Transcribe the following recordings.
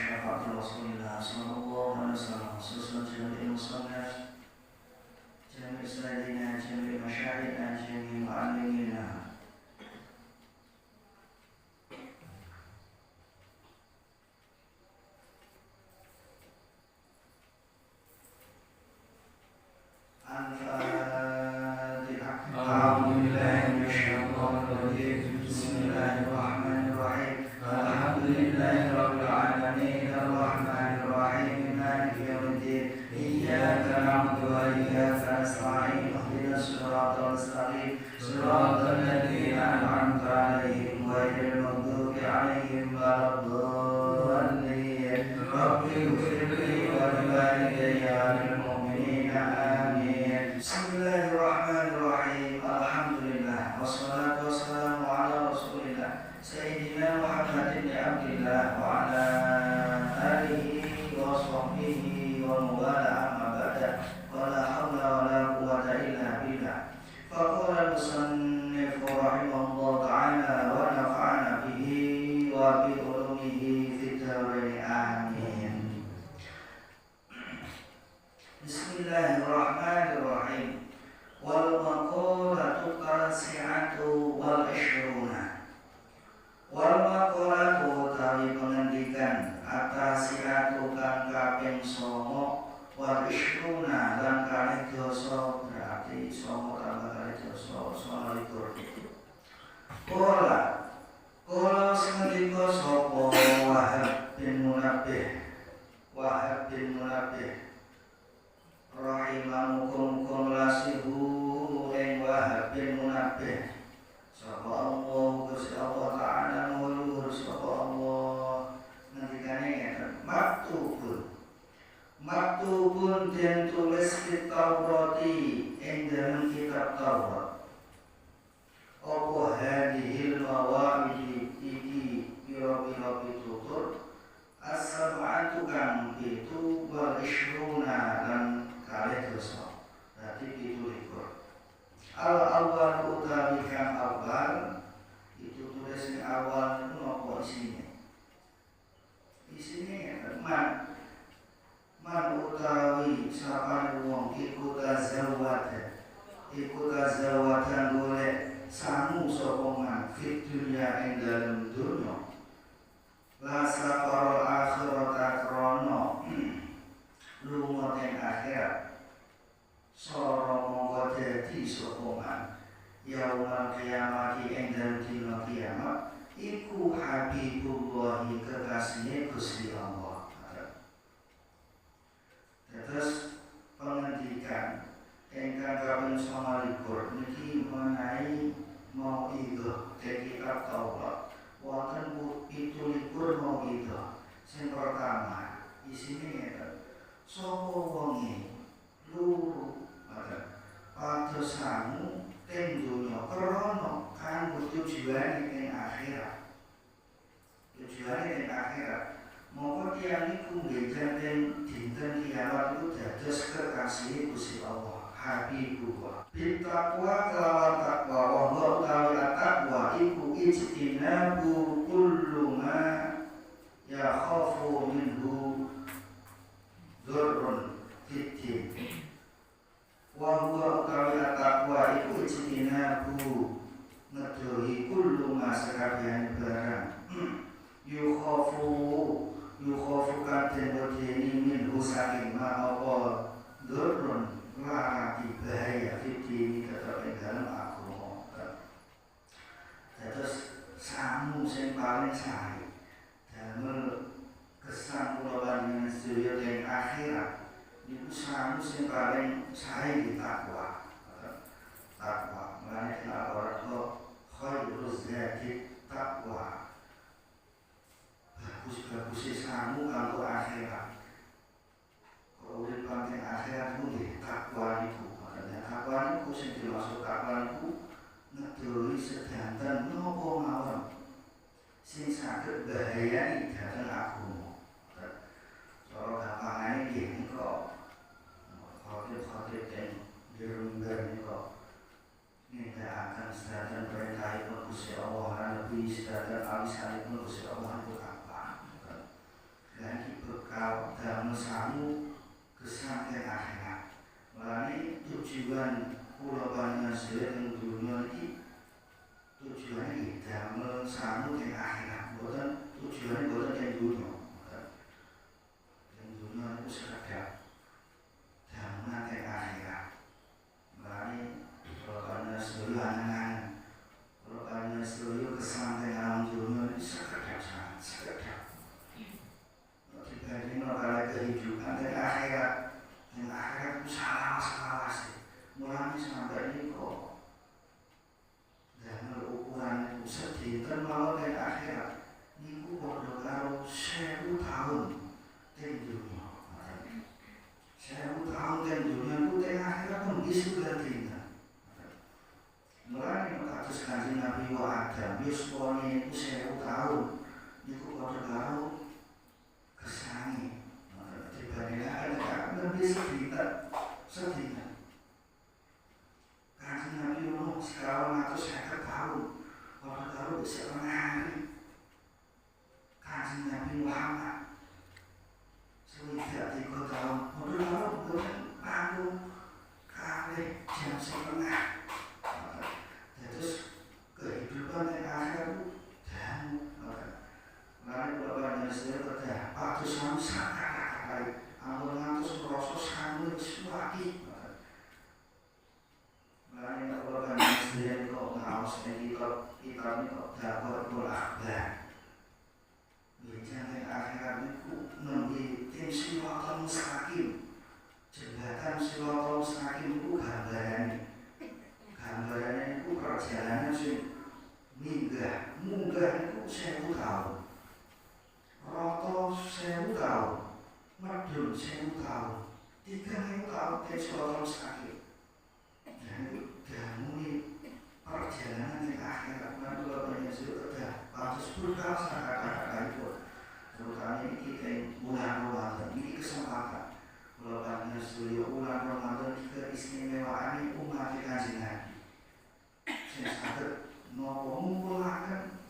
شفاعة رسول الله صلى الله عليه وسلم خصوصا جميع المصنف جميع سيدنا جميع مشايخنا جميع معلمينا maktubun den tulis di Taurati ing dalam kitab Taurat apa hadhil mawa'idi iki pira-pira pitutur as-sab'atu kang pitu wal ishruna lan kalih dosa dadi 17 al-awwal utawi kang awal itu tulis di awal itu apa isinya man utawi sapane wong iku tazawwadan golek samu sapa man fit dunya ing dalem dunya la safar akhirat krono lunga ing akhirat sora mongko dadi sapa man yaumul kiamat ing dalem dina kiamat iku habibullah kekasih Gusti Allah. Terus pengendikan ingkang kaping 29 niki mengenai mau'idhah kitab Taurat. Wonten 17 mau'idhah. Sing pertama, isine ngeten. Sapa wonge luru pados sangu teng donya krana kanggo tujuane ing akhirat. Tujuane ing akhirat. Mongko tiyang niku nggih dinten kiamat itu dados kekasih Gusti Allah, Habibullah. Bittaqwa kelawan takwa, wa utawi takwa iku ijtinabu kullu ma yakhafu minhu dzurrun fiddin. Wa utawi takwa iku ijtinabu ngedohi kullu ma sakabehane barang yukhofu katen wadini minhu saking ma'apa dhurrun larati bahaya fitini tetap ing dalem agama. Terus samu sing paling sae damel kesan kula panjenengan sedaya ing akhirat niku samu sing paling sae di takwa. Mulane ora khairuz zati takwa. Bagus kamu kanggo akhirat. Kalau urip pangking akhirat ku nggih takwa niku. Makanya takwa niku sing dimaksud takwa niku ngedoli sedanten napa mawon sing saged bahayani dhateng agama. Cara gampangane nggih nika khotib-khotib teng dirumbar nika nindakaken sedanten perintahipun Gusti Allah lan lebih sedanten alis-alisipun Gusti Allah niku dan samu kesan teng akhirat. Mulane tujuan kula panjenengan sedherek ing dunya iki tujuane damel samu teng akhirat. Boten tujuane boten teng dunya. Teng dunya niku sekedhap damel teng akhirat. Mulane kula panjenengan sedherek angen-angen kula panjenengan sedherek kesan teng alam dunya iki sekedhap sangat sekedhap. Dibanding kali kehidupan dan akhirat itu salah sih. Mulai sampai ini kok dan ukuran itu sedinten mawon dan akhirat niku padha karo 1000 tahun teng dunya. 1000 tahun teng dunya ku teng akhirat pun isu gantinya. Mulai kados Kanjeng Nabi wa Adam yuswane niku 1000 tahun niku padha karo kesani dibandingkan lebih sedikit Kanjeng Nabi umur sekarang 150 tahun waktu tahu setengah hari Kanjeng Nabi Muhammad sewidak 3 tahun waktu tahu bukan panggung kali jam setengah terus kehidupan yang akhir dan lalu bapak dan saudara berkata, waktu sama sangat baik. Ampun ngantus proses kami suaki. Lalu bapak dan saudara kok ngawas ini kok kita ini kok dapat bolak-balik. Bicara akhirat itu nembi tim silatul mustaqim. Jembatan silatul mustaqim itu gambarannya itu perjalanan sing munggah itu 1000 tahun. Roto 1000 tahun, medun 1000 tahun, 3000 tahun tersebut sakit. Dan damuni perjalanan yang akhirat menurut banyak sudah harus berkasa kata-kata itu. Terutama ini bulan Ramadan, ini kesempatan. Kalau banyak studio bulan Ramadan keistimewaan umat Kanjeng Nabi. Saya sadar nopo ngumpulaken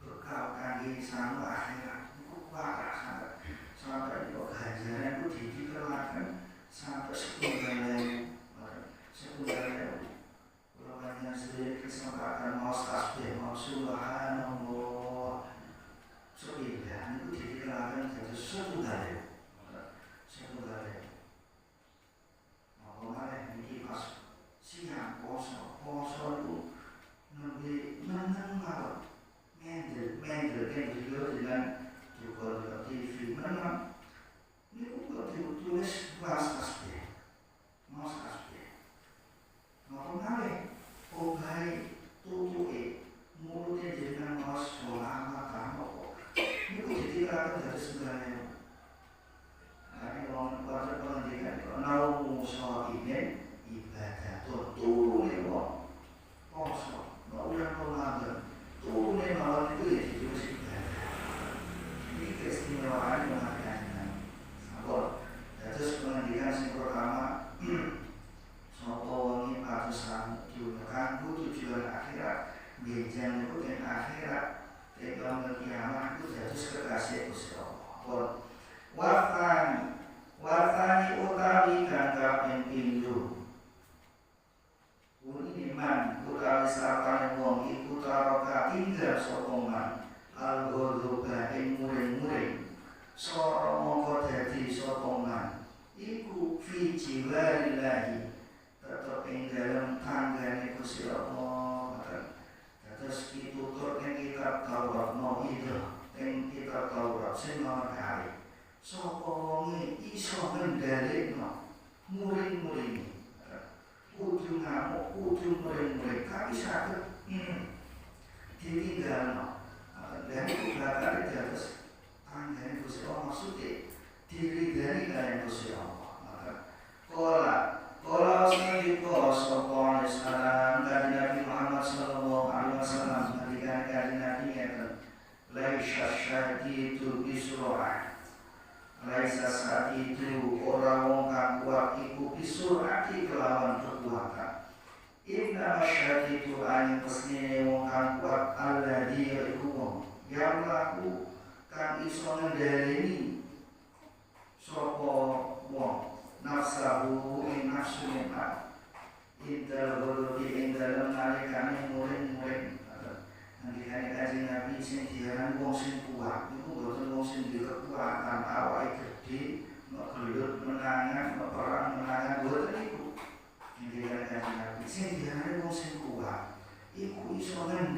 bekal kangge sang akhirat niku parah sampai kok ganjaran ku dititelaken sampai 10.000 kalau banyak sedikit kesempatan mau tasbih mau subhanallah sepeda niku dititelaken jadi 10.000 mau malah niki pas siang poso itu lebih menang malam mendel kan juga dengan juga TV memang ini kok ditulis mas tasbih ngapa ngale obai tutuke mulutnya dengan mas selama tamu ini kok ditirakan dari segalanya ini orang baca pendidikan naumu sholatine ibadah turun ini kok poso nggak udah Ramadan turunnya malam itu ya ditulis ibadah. Ini keistimewaan yang ada. Sabor. Terus pendidikan yang pertama, sopo wangi patusan diunakan tujuan akhirat, bijan itu dan akhirat, tegang kiamat itu terus kekasih Gusti Allah. Wartani utawi gagap yang pindu. Uniman utawi sapane wong iku taraka tinggal sapa man al-ghadaba ing muring-muring sora mongko dadi sapa man iku fi jiwarillahi tetep ing dalem tanggane Gusti Allah. Terus ditutur ing kitab Taurat ing kitab Taurat sing nomor kali sapa wonge iso ngendhalekno muring-muring kudu ngamuk, kudu muring-muring, tapi sakit ditinggal dan itu bakal terus tanggane Gusti Allah maksudnya diri dari kalian Gusti Allah. Kola sanadika sapa salam dari Nabi Muhammad sallallahu alaihi wasallam ketika kanjeng Nabi ngeten laisa syadidu bisurah laisa syadidu ora wong kang kuat iku bisurati kelawan kekuatan inna syadidu an pesne wong kang kuat alladhi iku wong yang laku kang iso ngendhaleni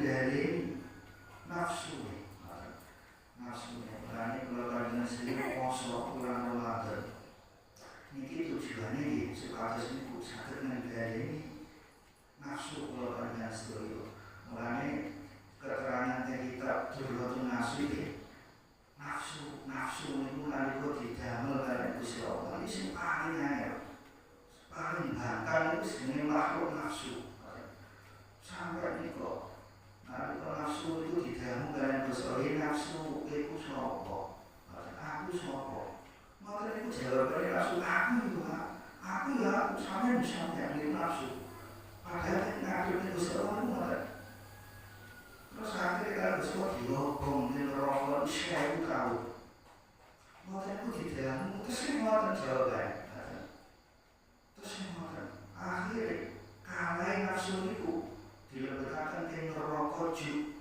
ngendhaleni nafsu. Mulane kula panjenengan sering poso bulan Ramadan. Niki tujuane nggih supados niku saged ngendhaleni nafsu kula panjenengan sedaya. Mulane keterangan teng kitab Durratun Nafsi nafsu niku nalika didamel kaliyan Gusti Allah iki sing paling angel. Paling bakal itu jenenge makhluk nafsu. Sampai niku nalika nafsu itu didamu kaliyan Gusti Allah, nafsu iku sapa? Aku sapa? Maka niku jawabane nafsu aku ya sampeyan bisa nyambi nafsu. Padahal ngadepi Gusti Allah ngoten. Terus akhirnya kalau Gusti Allah diobong ning neraka 1000 tahun. Ngoten niku didamu terus ngoten jawabane. Terus ngoten. Akhirnya kalih nafsu niku dilebetaken ing neraka juk.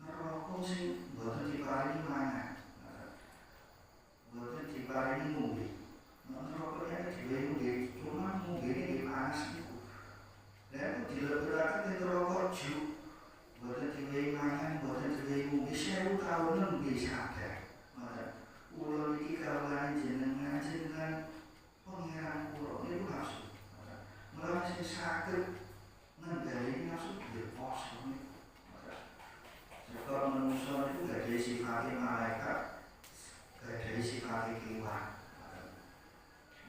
Neraka sing boten diparingi mangan. Boten diparingi ngombe. Neraka nek diwehi ngombe, cuma ngombene nggih panas niku. Lah dilebetaken ing neraka juk. Boten diwehi mangan, boten diwehi ngombe 1000 taun nembe sadar. Kula iki kawulane jenengan pangeran kula niku nafsu. Mulane sing saged ngendhaleni nafsu nggih poso niku. Sebab manusia itu gak ada sifatnya malaikat, gak ada sifatnya kewan.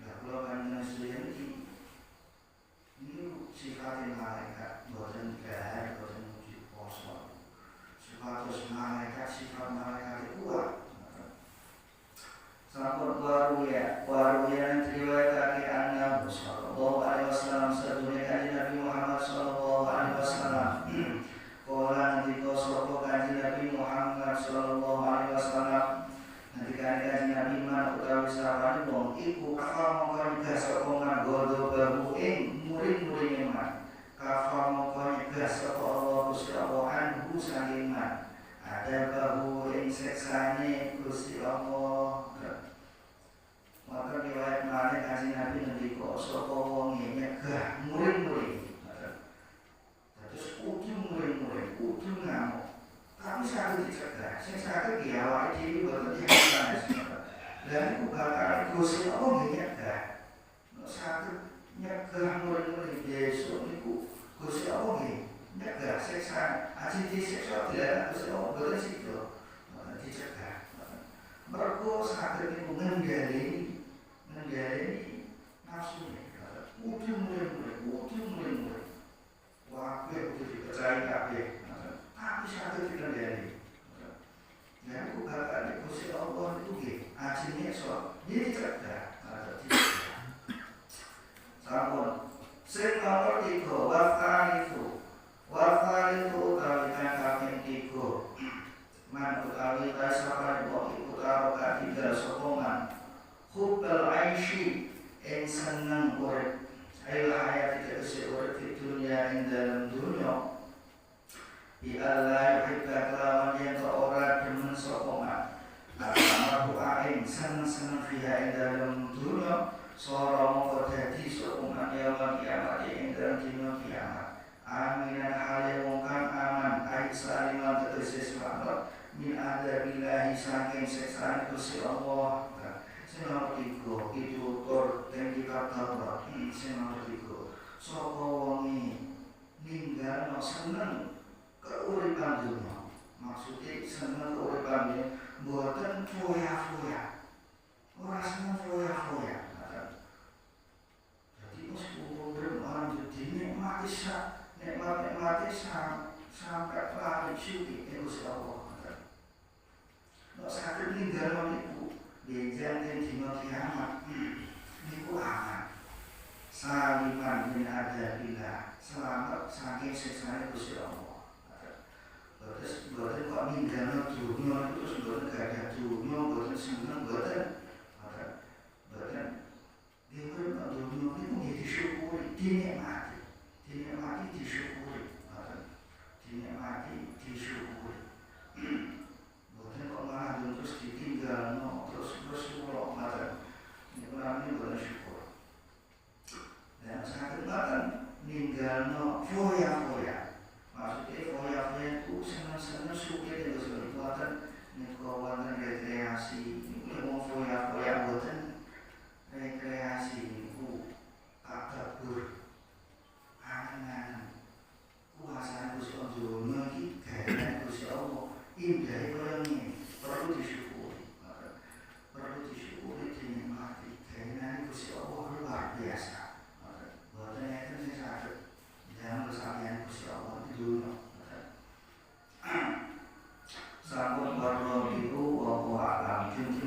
Nah, kalau panjenengan sedaya ini sifatnya malaikat, boten gak, boten wujud poso. Sifatus malaikat, sifat malaikat itu kuat. Sampun waruya riwayatake anna sallallahu alaihi wasallam sadune kanjeng Nabi Muhammad sallallahu alaihi wasallam. Kala ngendika sapa kanjeng Nabi Muhammad sallallahu alaihi wasallam, ngendika kanjeng Nabi man utawi sapane wong iku kafa mongko nyegah sapa man godo baru ing murid-muride man. Kafa mongko nyegah sapa Allah Gusti Allah anhu saking man. Ada bahu ing seksane Gusti Allah. Maka riwayat malih kanjeng Nabi ngendika sapa wong nyegah murid-murid. Terus kudu murid-murid, kudu ngamuk. Tapi saged dicegah, sing saged ki awake dhewe boten diawanes. Lah niku bakal Gusti Allah nggih nyegah. Nek saged nyegah murid-murid besok niku Gusti Allah nggih nyegah siksa. Aji disiksa dilarang Gusti Allah boten sida. Dicegah. Mergo saged niku ngendhaleni nafsu ini. Kudu murid-murid. Kabeh kudu dipercaya kabeh. Tapi saged dikendhali. Ya aku bakal Gusti Allah itu nggih ajine iso dicegah. Sampun sing nomor 3 wafal itu utawi kang kaping 3. Man utawi tasapa wong iku karo katiga sapa man. Hubbal aishi ing seneng urip. Ayo hayat tegese urip di dunia ing dalam dunia. Bi Allah hibba kelawan yen ora demen sapa man. Aku aing seneng-seneng fiha ing dalam dunia. Sora mongko dadi sapa man yaumul kiamat ing dalam dina kiamat. Aminan hale wong kang aman ai saliman tegese selamat min adabillahi saking siksaan Gusti Allah. Sing nomor 3 itu tur ten kitab Taurat. Sing nomor 3 sapa wonge ninggalno seneng keuripan dunia. Maksudnya seneng keuripan dunia mboten foya-foya. Ora seneng foya-foya. Jadi pas umur orang jadi nikmati sampai lari syukur Gusti Allah. Nek saged ninggalno niku benjang den dina kiamat niku aman. Saliman min adabillah, selamat saking siksane Gusti Allah. Terus boten kok ninggalno dunya itu terus boten gadah dunya, boten seneng, boten. Dhewe nek dunya niku nggih disyukuri, dinikmati disyukuri. Dinikmati disyukuri. Boten kok malah terus ditinggalno, terus kula ngoten. Niku namine boten syukur. Dan saged ngoten ninggalno foya-foya. Maksudnya foya-foya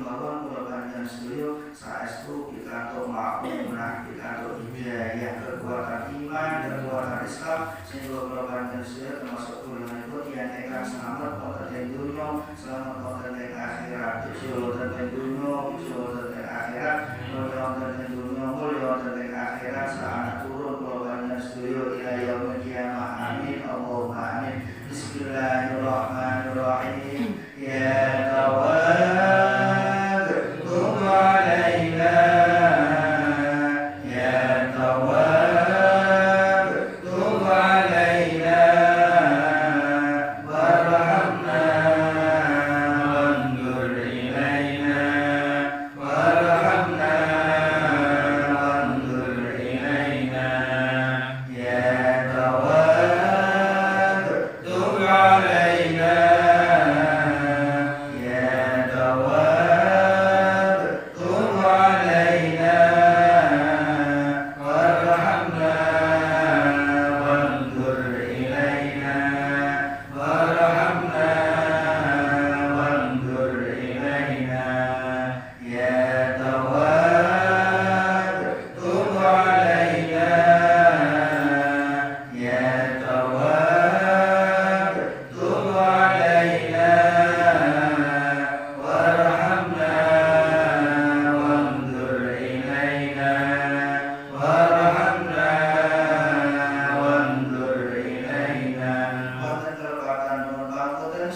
kemauan kula panjenengan sedaya saestu pikantuk makunah, pikantuk hidayah, kekuatan iman, kekuatan Islam sing kula panjenengan sedaya termasuk kula yang ingkang selamat wonten ing donya, selamat wonten ing akhirat, wonten ing donya, wonten ing akhirat, wonten ing donya